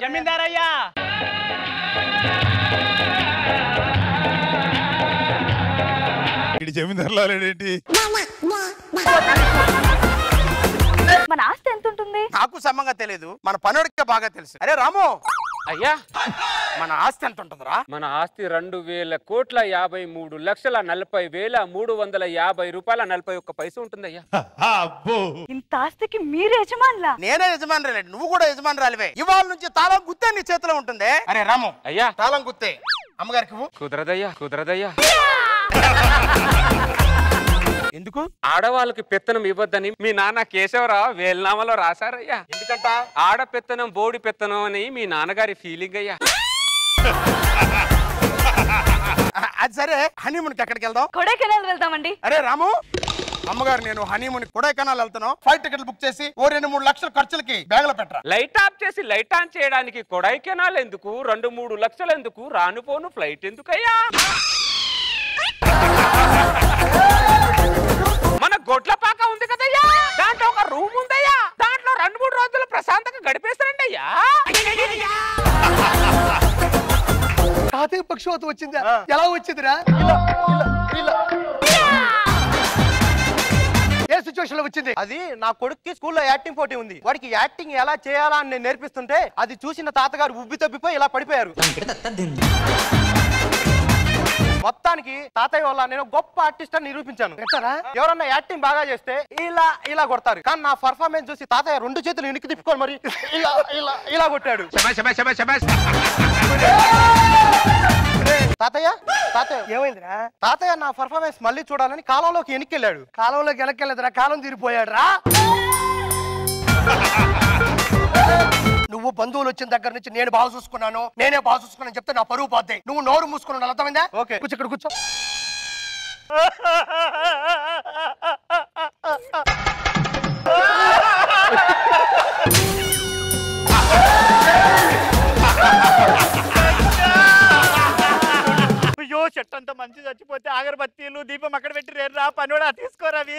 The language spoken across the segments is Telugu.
జమీందారయ్యా జమీందారులేంటి మన ఆస్తి ఎంత ఉంటుంది? నాకు సమంగా తెలియదు, మన పనుడికే బాగా తెలుసు. అరే రాము అయ్యా మన ఆస్తి ఎంత ఉంటుందిరా? మన ఆస్తి 2,53,40,40,350 రూపాయల 41 ఉంటుందయ్యా. ఇంత ఆస్తికి మీరు యజమానులా? నేనే యజమాని రాలేదు, నువ్వు కూడా యజమాని రాలివే. ఇవాళ నుంచి తాళం గుత్తే నీ చేతిలో ఉంటుంది. అరే రాము అయ్యా తాళం గుత్తే అమ్మగారికి కుదరదయ్యా. ఎందుకు? ఆడవాళ్ళకి పెత్తనం ఇవ్వద్దని మీ నాన్న కేశవరావు వేల్నామాలో రాశారయ్యా. ఎందుకంట? ఆడ పెత్తనం బోడి పెత్తనం అని మీ నాన్నగారి ఫీలింగ్ అయ్యా. అది సరే, హనీమూన్కి ఎక్కడికి వెళ్దాం? కొడైకెనాల్ వెళ్దామండి. అరే రాము అమ్మగారు నేను హనీమూన్ కొడైకెనాల్ వెళ్తాను. ఫ్లైట్ టికెట్లు బుక్ చేసి 2-3 లక్షల ఖర్చులకి బ్యాగ్ లో పెట్టరా. లైట్ ఆఫ్ చేసి లైట్ ఆన్ చేయడానికి కొడైకెనాల్ ఎందుకు? 2-3 లక్షలు ఎందుకు? రానుపోను ఫ్లైట్ ఎందుకయ్యా? మన గొడ్లపాక ఉంది కదయ్యా, దాంట్లో ఒక రూమ్ ఉందయ్యా, దాంట్లో 2-3 రోజులు ప్రశాంతంగా గడిపేస్తారండి అయ్యా. తాతయ్య పక్షవాతం వచ్చిందా? ఎలా వచ్చిందిరా? ఏ సిచ్యువేషన్ లో వచ్చింది? అది నా కొడుక్కి స్కూల్లో యాక్టింగ్ పోటీ ఉంది. వాడికి యాక్టింగ్ ఎలా చేయాలా అని నేను నేర్పిస్తుంటే అది చూసిన తాతగారు ఉబ్బి తబ్బిపోయి ఇలా పడిపోయారు. మొత్తానికి తాతయ్య వల్ల నేను గొప్ప ఆర్టిస్ట్ అని నిరూపించాను. ఎవరన్నా యాక్టింగ్ బాగా చేస్తే ఇలా కొడతారు, కానీ నా పర్ఫార్మెన్స్ చూసి తాతయ్య 2 చేతులు వెనక్కి తిప్పుకొని మరి ఇలా కొట్టాడు. తాతయ్య ఏమైందిరా? తాతయ్య నా పర్ఫార్మెన్స్ మళ్ళీ చూడాలని కాలంలోకి వెనక్కెళ్ళాడు. కాలంలోకి వెనక్కెళ్ళదురా, కాలం తీరిపోయాడురా. నువ్వు బంధువులు వచ్చిన దగ్గర నుంచి నేనే బాగా చూసుకున్నాను చెప్తే నా పరువు పోతాయి. నువ్వు నోరు మూసుకున్నాడు, అర్థమైందా? ఓకే కూర్చో, ఇక్కడ కూర్చో. అయ్యో చెట్టంత మంచి చచ్చిపోతే అగరబత్తీలు దీపం అక్కడ పెట్టి రేరా పనుడా తీసుకోరా. అవి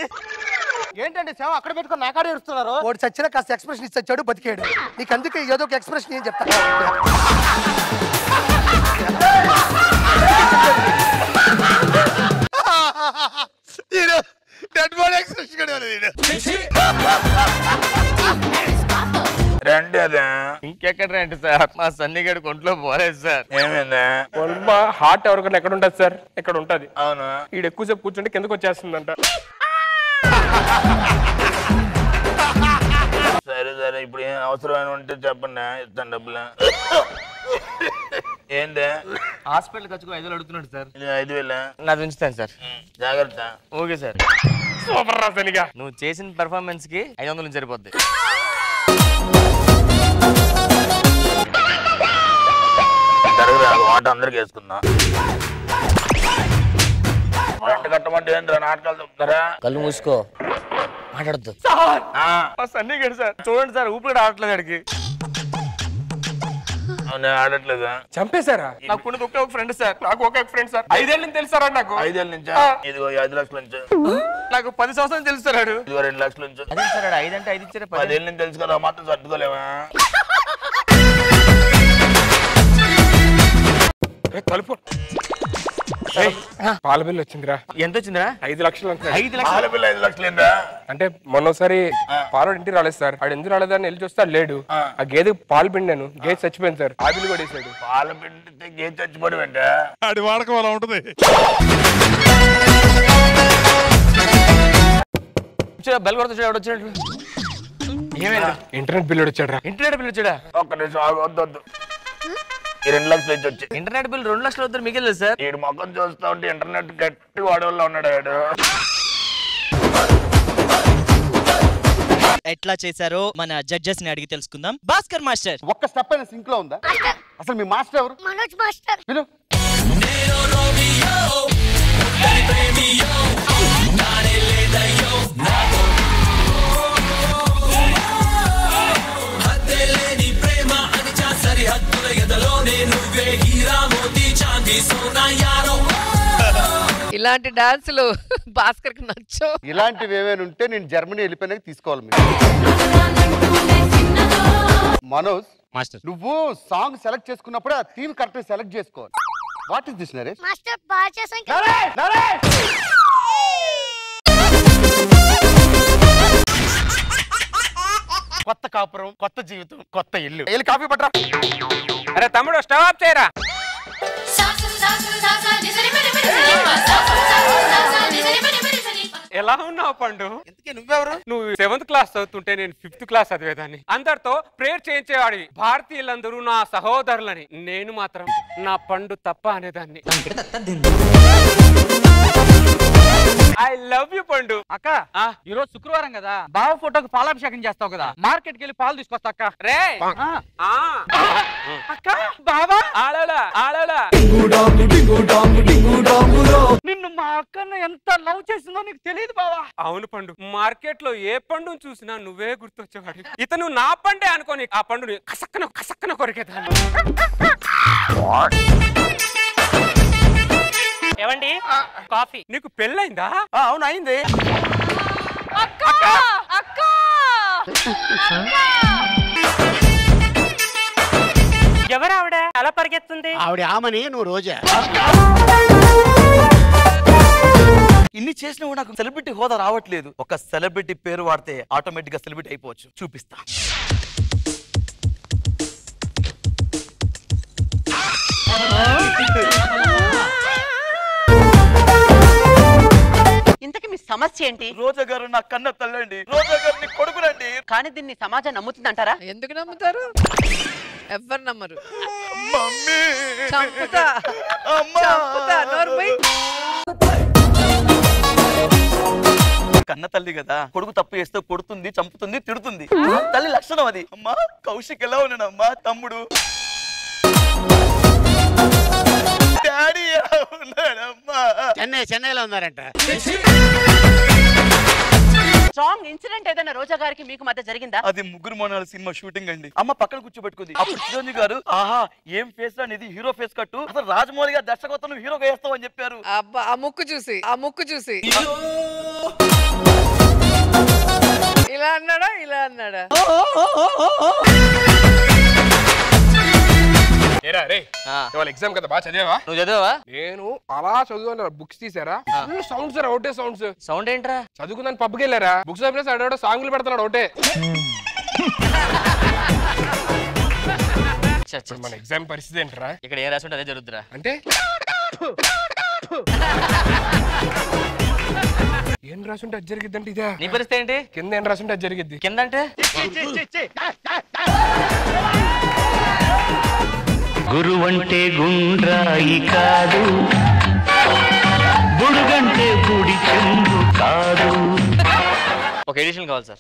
ఏంటంటే సేవ అక్కడ పెట్టుకొని నాకాడే ఇస్తున్నారు. వాడు చచ్చినా కాస్త ఎక్స్ప్రెషన్ ఇచ్చాడు, బతికాడు. నీకు అందుకే ఏదో ఒక ఎక్స్ప్రెషన్ ఏం చెప్తా. రండి అదే ఇంకెక్కడ రండి సార్, మా సన్నిగడి ఒంట్లో పోలేదు సార్. ఏమైందా? హార్ట్ ఎవరికైనా ఎక్కడ ఉంటుంది సార్? ఎక్కడ ఉంటది. అవును, ఈడు ఎక్కువసేపు కూర్చుంటే కిందకు వచ్చేస్తుందంట. సరే ఇప్పుడు ఏం అవసరమైన ఉంటే చెప్పండి, ఇస్తాను డబ్బులు. ఏందే హాస్పిటల్ ఖర్చుకు 5,000 అడుగుతున్నాడు సార్. 5,000 నాది ఉంచుతాను సార్. జాగ్రత్త. Okay sir. సూపర్ రాసనిగా నువ్వు చేసిన పెర్ఫార్మెన్స్ కి 500 సరిపోద్ది. జరగరా వాట అందరికి వేసుకుందాం. రెంట్ కట్టమంటే ఏంద్రా నాటకాలు చెప్తారా? కళ్ళు మూసుకో, మాట్లాడద్దు. సన్నిగడు సార్ చూడండి సార్, ఊపిరి ఆడట్లేదు అడిగి. ఆడట్లేదా? చంపేశారా? నాకు ఉన్నది ఒకే ఒక ఫ్రెండ్ సార్. నాకు ఒకే ఒక ఫ్రెండ్ సార్. 5 ఏళ్ళ నుంచి తెలుసారా? నాకు 5 ఏళ్ళ నుంచా? ఇదిగో 5 లక్షల నుంచి. నాకు 10 సంవత్సరాలు తెలుస్తాడు. ఇదిగో 2 లక్షల నుంచి. అదే సార్ 5 అంటే 5 ఇచ్చారా? 10 ఏళ్ళ నుంచి తెలుసు కదా, మాత్రం సర్దుకోలేమా? కలుపు. పాల బిల్లు వచ్చిందిరా. ఎంత వచ్చిందిరా? 5 లక్షలు. 5 లక్షలు? పాల బిల్లు 5 లక్షలు ఏందా? అంటే మొన్నసారి పాలు ఇంటికి రాలేదు సార్. ఆడు ఎందుకు రాలేదని వెళ్ళి చూస్తే లేడు. ఆ గేదె పాలు పిండాను, గేదె చచ్చిపోయింది సార్. ఆ బిల్లు కూడా వేసాడు. పాల పిండితే గేదె చచ్చిపోవడం ఏంటా? ఆడి వాడకం అలా ఉంటుంది. బెల్ కొడుతు ఎవడు వచ్చినట్లు? ఏమైంది? ఇంటర్నెట్ బిల్లు వచ్చాడు రా. ఇంటర్నెట్ బిల్ వచ్చాడా? ఒక్క నిమిషం ఆగు, వద్దు. ఈ 2 లక్షలు ఇచ్చి వచ్చి ఇంటర్నెట్ బిల్ 2 లక్షలు వద్దు మిగిలేదు సార్. ఈడు మొక్కం చూస్తా ఉంటే ఇంటర్నెట్ గట్టి వాడవల్ల ఉన్నాడు ఆడు. ఎట్లా చేశారో మన జడ్జెస్ ని అడిగి తెలుసుకుందాం. భాస్కర్ మాస్టర్, ఒక్క స్టెప్ అయినా సింక్ లో ఉందా? అసలు మీ మాస్టర్ ఎవరు? మనోజ్ మాస్టర్. ఇలాంటి డాన్సులు భాస్కర్ కి నచ్చో. ఇలాంటివి ఏమైనా ఉంటే నేను జర్మనీ వెళ్ళిపోయినాక తీసుకోవాలి. మనోజ్ మాస్టర్ నువ్వు సాంగ్ సెలెక్ట్ చేసుకున్నప్పుడు ఆ థీమ్ కరెక్ట్ సెలెక్ట్ చేసుకోవాలి. What is this Naresh? Master బాగా చేసాం కొత్త కాపురం, కొత్త జీవితం, కొత్త ఇల్లు. వెళ్ళి కాఫీ పట్టరా. అరే తమ్ముడు స్టవ్ ఆఫ్ చేయరా. ఎలా ఉన్నావు పండు? నువ్వెవరు? నువ్వు 7th క్లాస్ చదువుతుంటే నేను 5th క్లాస్ చదివేదాన్ని. అందరితో ప్రేయర్ చేయించేవాడి. భారతీయులందరూ నా సహోదరులని, నేను మాత్రం నా పండు తప్ప అనేదాన్ని. ఐ లవ్ యూ పండు. అక్క ఈ రోజు శుక్రవారం కదా, బావ ఫోటోకి పాలాభిషేకం చేస్తావు కదా, మార్కెట్ కి వెళ్ళి పాలు తీసుకొస్తా అక్క. రే అక్క బావా ఆడలా ఆడలా నిన్ను మా అక్కను ఎంత లవ్ చేసిందో నీకు తెలియదు బావా. అవును పండు, మార్కెట్ లో ఏ పండును చూసినా నువ్వే గుర్తొచ్చేవాడు. ఇతను నా పండే అనుకోని ఆ పండుని కసక్కన కొరికేదాన్ని. ఏవండి కాఫీ. నీకు పెళ్ళైందా? అవును అయింది. ఎవరు ఆవిడ అలా పరిగెత్తుంది? ఆవిడ ఆమని, నువ్వు రోజా. ఇన్ని చేసినా కూడా నాకు సెలబ్రిటీ హోదా రావట్లేదు. ఒక సెలబ్రిటీ పేరు వాడితే ఆటోమేటిక్ గా సెలబ్రిటీ అయిపోవచ్చు. చూపిస్తా. ఇంతకీ మీ సమస్య ఏంటి? రోజా గారు నా కన్న తల్లండి, రోజా గారిని కొడుకునండి. కానీ దీన్ని సమాజం నమ్ముతుందంటారా? ఎందుకు నమ్ముతారు? ఎవ్వరు నమ్మరు. మమ్మీ చంపుతా నోర్మై. కన్న తల్లి కదా, కొడుకు తప్పు చేస్తే కొడుతుంది, చంపుతుంది, తిడుతుంది. తల్లి లక్షణం అది. అమ్మా కౌశిక్ ఎలా ఉన్నానమ్మా? తమ్ముడు డాడీ ఎలా ఉన్నాడమ్మా? చెన్నైలో ఉన్నారంట. స్ట్రాంగ్ ఇన్సిడెంట్ ఏదైనా రోజా గారికి మీకు మధ్య జరిగిందా? అది ముగ్గురు మోనాల సినిమా షూటింగ్ అండి. అమ్మ పక్కన కూర్చోబెట్టుకుంది. అప్పుడు చిరంజీవి గారు ఆహా ఏం ఫేస్ అనేది హీరో ఫేస్ కట్టు, అసలు రాజమౌళి గారు దర్శకత్వం హీరోగా వేస్తావు అని చెప్పారు. అబ్బా ఆ ముక్కు చూసి ఇలా అన్నాడా? ఏరా రే ఇవాళ ఎగ్జామ్ కదా, బాగా చదివావా? నువ్వు చదివావా? నేను అలా చదువు బుక్స్ తీసారా, ఫుల్ సౌండ్స్ రా, ఒకటే సౌండ్స్. సౌండ్ ఏంట్రా? చదువుకుందని పబ్కి వెళ్ళారా, బుక్స్ అయిపోయినా అడవాడు సాంగ్లు పెడతాడు ఒకటే. మన ఎగ్జామ్ పరిస్థితి ఏంట్రా? ఇక్కడ ఏం రాసి ఉంటే అదే జరుగుతురా. అంటే ఏం రాసుంటే అది జరిగిద్ది అంటే ఇదే. నీ పరిస్థితి ఏంటి? కింద ఏం రాసుంటే అది జరిగిద్ది. కింద అంటే గురువంటే గుండ్రాయి కాదు, బుడుగంటే బుడి చెంగు కాదు. ఒక ఎడిషన్ కావాలి సార్.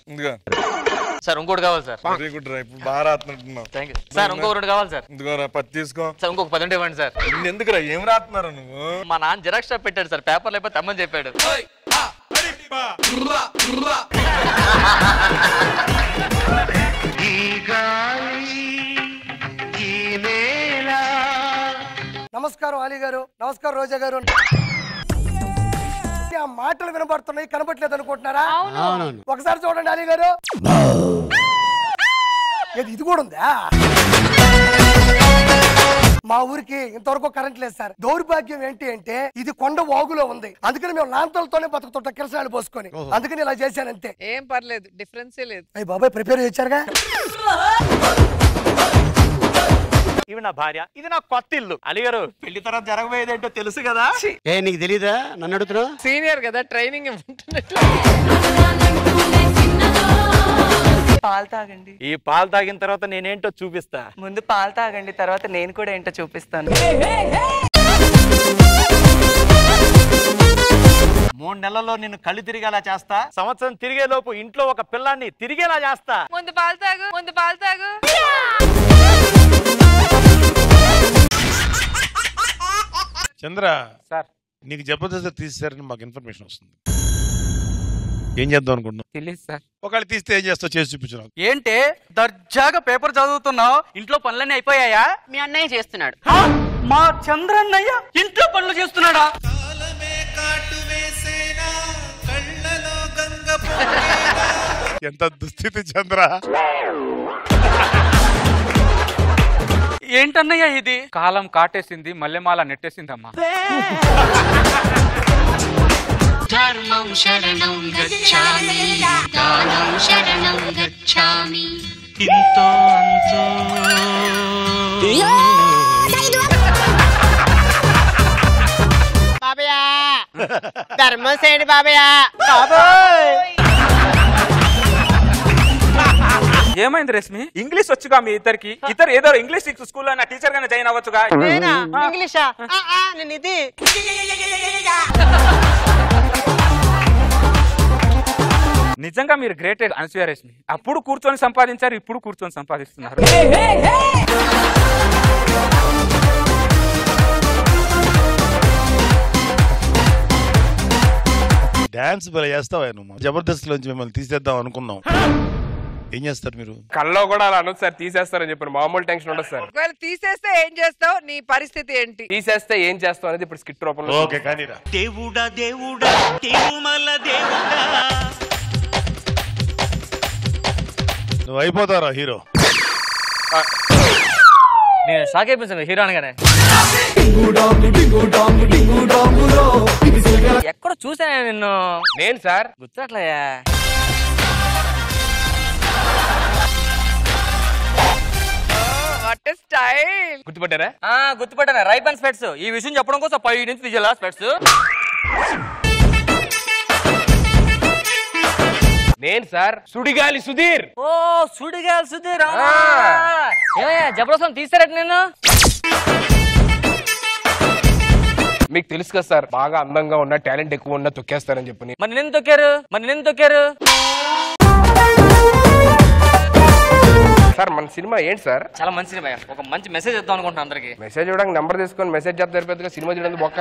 సార్ ఇంకోటి కావాలి సార్. వెరీ గుడ్ రా, ఇప్పుడు బాగా రాస్తున్నాడు. Thank you sir. ఇంకో 2 కావాలి సార్. ఇదిగోరా పత్తి తీసుకో. సార్ ఇంకొక 10 ఉంటే ఇవ్వండి సార్. ఎందుకురా ఏం రాస్తున్నారు నువ్వు? మా నాన్న జిరాక్స్ షాప్ పెట్టాడు సార్, పేపర్ లేకపోతే తెమ్మని చెప్పాడు. నమస్కారం అలీ గారు. నమస్కారం రోజా గారు. ఆ మాటలు వినబడుతున్నాయి, కనబట్లేదు అనుకుంటున్నారా? ఒకసారి చూడండి అలీ గారు. ఇది కూడా ఉందా? మా ఊరికి ఇంతవరకు కరెంట్ లేదు సార్. దౌర్భాగ్యం ఏంటి అంటే ఇది కొండ వాగులో ఉంది, అందుకని మేము లాంతలతోనే బతుకుతుంటాం, కిరసనాలు పోసుకొని. అందుకని ఇలా చేశానంతే. ఏం పర్లేదు, డిఫరెన్సే లేదు. అయ్యి బాబాయ్ ప్రిపేర్ చేశారుగా. ఇవి నా భార్య, ఇది నా కొత్త ఇల్లు. అలీ గారు పెళ్లి తర్వాత జరగబోయేది ఏంటో తెలుసు కదా? నీకు తెలీదా? నన్ను అడుగుతున్నావు. సీనియర్ కదా, ట్రైనింగ్ ఇవ్వమంటున్నట్టు. పాలు తాగండి. ఈ పాలు తాగిన తర్వాత నేనేంటో చూపిస్తా. ముందు పాలు తాగండి, తర్వాత నేను కూడా ఏంటో చూపిస్తాను. 3 నెలల్లో నిన్ను కళ్ళు తిరిగేలా చేస్తా, సంవత్సరం తిరిగే లోపు ఇంట్లో ఒక పిల్లాన్ని తిరిగేలా చేస్తా. ముందు పాలు తాగు. చంద్ర సార్ నీకు జబర్దస్త్ తీసేసారని మాకు ఇన్ఫర్మేషన్ వస్తుంది. ఏం చేద్దాం అనుకుంటున్నావు? తెలియదు సార్. ఒకవేళ తీస్తే ఏం చేస్తావు చేసి చూపించు నాకు. ఏంటే దర్జాగా పేపర్ చదువుతున్నావు, ఇంట్లో పనులన్నీ అయిపోయాయా? మీ అన్నయ్య చేస్తున్నాడు. మా చంద్రన్నయ్య ఇంట్లో పనులు చేస్తున్నాడా? ఎంత దుస్థితి చంద్ర. ఏంటన్నయ్య ఇది? కాలం కాటేసింది, మల్లెమాల నెట్టేసిందమ్మా. ధర్మం శరణం గచ్ఛామి, దానం శరణం గచ్ఛామి, ఇంతో అంతో. బాబయ్యా ధర్మం చేయండి బాబయ్యా. ఏమైంది రేష్మి? ఇంగ్లీష్ వచ్చుగా మీ ఇద్దరికి? ఇద్దరు ఏదో ఇంగ్లీష్ స్కూల్లో నా టీచర్ గానే జాయిన్ అవ్వచ్చుగా. ఇంగ్లీషా? నేను ఇది నిజంగా మీరు గ్రేట్ అనసూయ రేష్మి. అప్పుడు కూర్చొని సంపాదించారు, ఇప్పుడు కూర్చొని సంపాదిస్తున్నారు. డాన్స్ భలే చేస్తావా నువ్వు? జబర్దస్త్ లోంచి మిమ్మల్ని తీసేద్దాం అనుకున్నాం. ఏం చేస్తారు మీరు? కల్లో కూడా అలా అనొచ్చు సార్, తీసేస్తారని చెప్పారు. మామూలు టెన్షన్ ఉండదు సార్. ఒకవేళ తీసేస్తే ఏం చేస్తావు? నీ పరిస్థితి ఏంటి? తీసేస్తే ఏం చేస్తావు అనేది ఇప్పుడు స్కిట్ రూపంలో. ఓకే కానీరా. దేవుడా దేవుడా తిరుమల దేవుడా. నువ్వు అయిపోతారా హీరో? నేను షాక్ అయిపోయింది హీరో అనగానే. ఎక్కడ చూసాను నిన్ను. నేను సార్ గుర్తుట్లయ్యా. What style. గుర్తుపట్టారా? గుర్తుపట్టాను. రైప్ అండ్ స్పెట్స్. ఈ విషయం చెప్పడం కోసం 5 నుంచి తీసేలా స్పెట్స్. నేను సార్ సుడిగాలి సుధీర్. ఓ సుడిగాలి సుధీర్. జబర్దస్త్ తీసారట నేను. మీకు తెలుసు కదా సార్, బాగా అందంగా ఉన్న, టాలెంట్ ఎక్కువ ఉన్న తొక్కేస్తారని చెప్పని. మరి నేను తొక్కారు. సార్ మన సినిమా ఏంటి సార్? చాలా మంచి సినిమా. ఒక మంచి మెసేజ్ ఇద్దాం అనుకుంటున్నాను అందరికి. మెసేజ్ ఇవ్వడానికి నెంబర్ తీసుకొని మెసేజ్ చెప్తే సరిపోతుందిగా, సినిమా చూడండి బొక్క.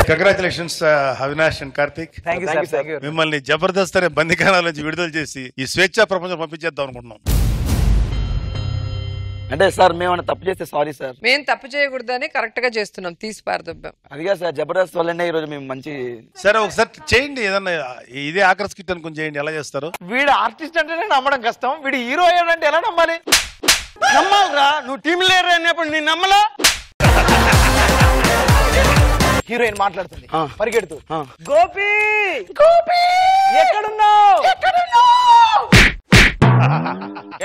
Congratulations Avinash and Karthik. మిమ్మల్ని జబర్దస్త్ అనే బందిఖానాల నుంచి విడుదల చేసి ఈ స్వేచ్ఛా ప్రపంచం పంపించేద్దాం అనుకుంటున్నాం. అంటే సార్ మేము తప్పు చేస్తే సారీ సార్. మేము తప్పు చేయకూడదని కరెక్ట్ గా చేస్తున్నాం, తీసి పారదొబ్బాం. అదిగా సార్ జబర్దస్త్ వల్లనే ఈ రోజు మేము మంచి. సరే ఒకసారి చేయండి ఏదన్నా, ఇదే ఆఖరి స్కిట్ అనుకుని చేయండి. ఎలా చేస్తారు? వీడు ఆర్టిస్ట్ అంటేనే నమ్మడం కష్టం, వీడు హీరో అయ్యాడంటే ఎలా నమ్మాలి? నమ్మాలిరా. నువ్వు టీమ్ లీడర్ అయినప్పుడు నేను నమ్మలా. హీరోయిన్ మాట్లాడుతుంది పరిగెడుతూ, గోపి గోపి ఎక్కడున్నావు?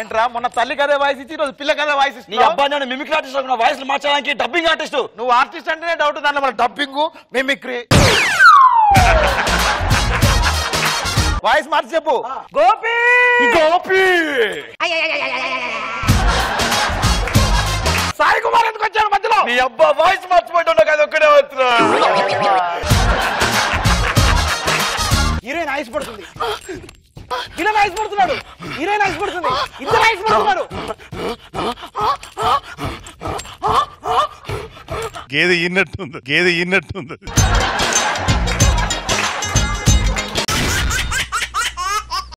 ఏంట్రా మొన్న తల్లి కదే వాయిస్ ఇచ్చి రోజు పిల్ల కదే వాయిస్ ఇచ్చి. నీ అబ్బాయి నేను మిమిక్రీ ఆర్టిస్ట్ వాయిస్ మార్చడానికి డబ్బింగ్ ఆర్టిస్ట్. నువ్వు ఆర్టిస్ట్ అంటేనే డౌట్, దాంట్లో మన డబ్బింగ్ మిమిక్రీ. వాయిస్ మార్చి చెప్పు. గోపి గోపి. సాయి కుమార్ ఎందుకు వచ్చాడు మధ్యలో? నీ అబ్బా వాయిస్ మార్చిపోయింటున్నా కదా ఒక్కడే వస్తున్నా. హీరోయిన్ ఐస్ పడుతుంది, హీరోయిన్ ఐస్ పడుతున్నాడు, హీరోయిన్ ఐస్ పడుతుంది, ఇద్దరు ఐస్ పడుతున్నారు. గేదె ఇన్నట్టుంది.